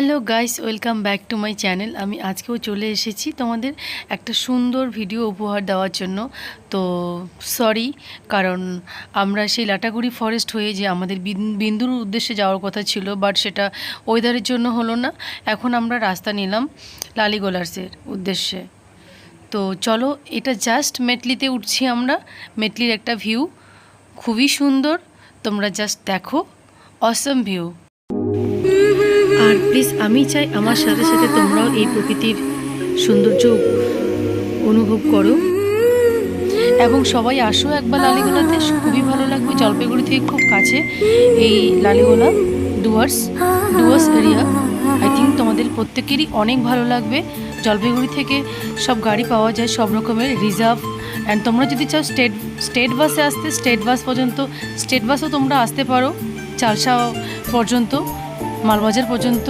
Hello guys, welcome back to my channel. আমি আজকেও চলে এসেছি তোমাদের একটা সুন্দর ভিডিও উপহার দেওয়ার জন্য। তো সরি, কারণ আমরা সেই লাটাগুড়ি ফরেস্ট হয়ে যে আমাদের বিন্দুর উদ্দেশ্যে যাওয়ার কথা ছিল, বাট সেটা ওয়েদারের জন্য হলো না। এখন আমরা রাস্তা নিলাম লালিগোলার্সের উদ্দেশ্যে। তো চলো, এটা জাস্ট মেটলিতে উঠছি আমরা। মেটলির একটা ভিউ খুবই সুন্দর, তোমরা জাস্ট দেখো, অসম ভিউ। আর প্লিজ আমি চাই আমার সাথে সাথে তোমরাও এই প্রকৃতির সৌন্দর্য অনুভব করো এবং সবাই আসো একবার লালিগোলাতে, খুবই ভালো লাগবে। জলপাইগুড়ি থেকে খুব কাছে এই লালিগোলা ডুয়ার্স এরিয়া। আই থিঙ্ক তোমাদের প্রত্যেকেরই অনেক ভালো লাগবে। জলপাইগুড়ি থেকে সব গাড়ি পাওয়া যায়, সব রকমের রিজার্ভ। অ্যান্ড তোমরা যদি চাও স্টেট বাসে আসতে, স্টেট বাসও তোমরা আসতে পারো চালসা পর্যন্ত, মালবাজার পর্যন্ত।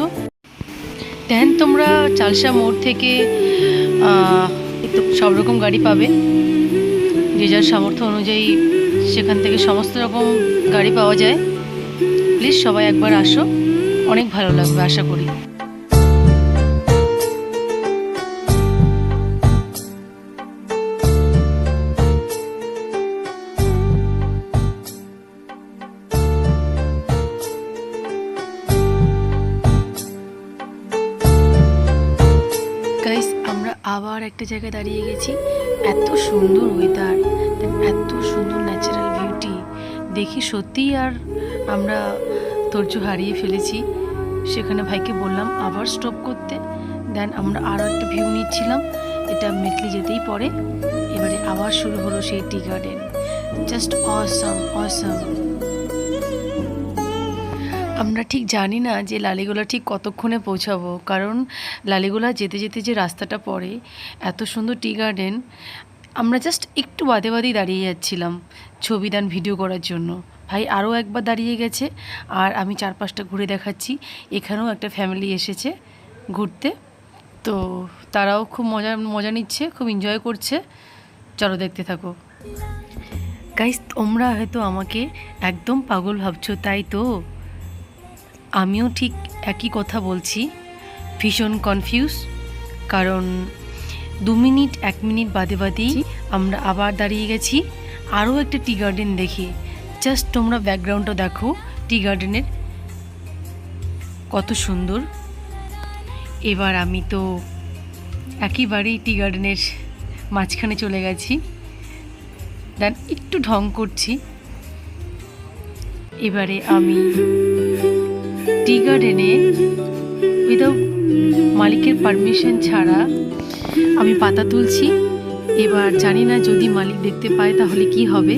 দেন তোমরা চালসা মোড় থেকে সব রকম গাড়ি পাবে, যে যার সামর্থ্য অনুযায়ী সেখান থেকে সমস্ত রকম গাড়ি পাওয়া যায়। প্লিজ সবাই একবার আসো, অনেক ভালো লাগবে আশা করি। গাইস, আমরা আবার একটা জায়গায় দাঁড়িয়ে গেছি। এত সুন্দর ওয়েদার, এত সুন্দর ন্যাচারাল বিউটি দেখি সত্যিই আর আমরা ধৈর্য হারিয়ে ফেলেছি। সেখানে ভাইকে বললাম আবার স্টপ করতে। দেন আমরা আরও একটা ভিউ নিচ্ছিলাম। এটা মেটলি যেতেই পরে এবারে আবার শুরু হলো সেই টি গার্ডেন। জাস্ট অসম। আমরা ঠিক জানি না যে লালিগোলা ঠিক কতক্ষণে পৌঁছাবো, কারণ লালিগোলা যেতে যেতে যে রাস্তাটা পড়ে, এত সুন্দর টি গার্ডেন। আমরা জাস্ট একটু বাদেই দাঁড়িয়ে যাচ্ছিলাম ছবি দান ভিডিও করার জন্য। ভাই আরও একবার দাঁড়িয়ে গেছে আর আমি চারপাশটা ঘুরে দেখাচ্ছি। এখানেও একটা ফ্যামিলি এসেছে ঘুরতে, তো তারাও খুব মজা নিচ্ছে, খুব এনজয় করছে। চলো দেখতে থাকো। গাইস, তোমরা হয়তো আমাকে একদম পাগল ভাবছো, তাই তো আমিও ঠিক একই কথা বলছি, ভীষণ কনফিউজ। কারণ 1 মিনিট বাদেই আমরা আবার দাঁড়িয়ে গেছি আরও একটা টি গার্ডেন দেখি। জাস্ট তোমরা ব্যাকগ্রাউন্ডটা দেখো টি গার্ডেনের, কত সুন্দর। এবার আমি তো একেবারেই টি গার্ডেনের মাঝখানে চলে গেছি। দেন একটু ঢং করছি। এবারে আমি টি গার্ডেনে উইদাউট মালিকের পারমিশন ছাড়া আমি পাতা তুলছি। এবার জানি না যদি মালিক দেখতে পায় তাহলে কি হবে।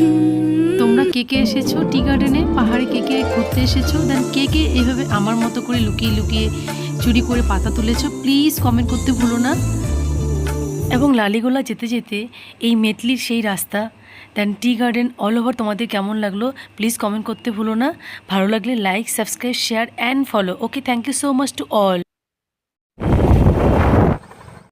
তোমরা কে কে এসেছো টি গার্ডেনে, পাহাড়ে কে কে ঘুরতে এসেছো, দেন কে কে এভাবে আমার মতো করে লুকিয়ে চুরি করে পাতা তুলেছো, প্লিজ কমেন্ট করতে ভুলো না। এবং লালিগোলা যেতে যেতে এই মেটলির সেই রাস্তা, দেন টি গার্ডেন, অল ওভার তোমাদের কেমন লাগলো প্লিজ কমেন্ট করতে ভুলো না। ভালো লাগলে like, subscribe, share and follow. Okay, thank you so much to all.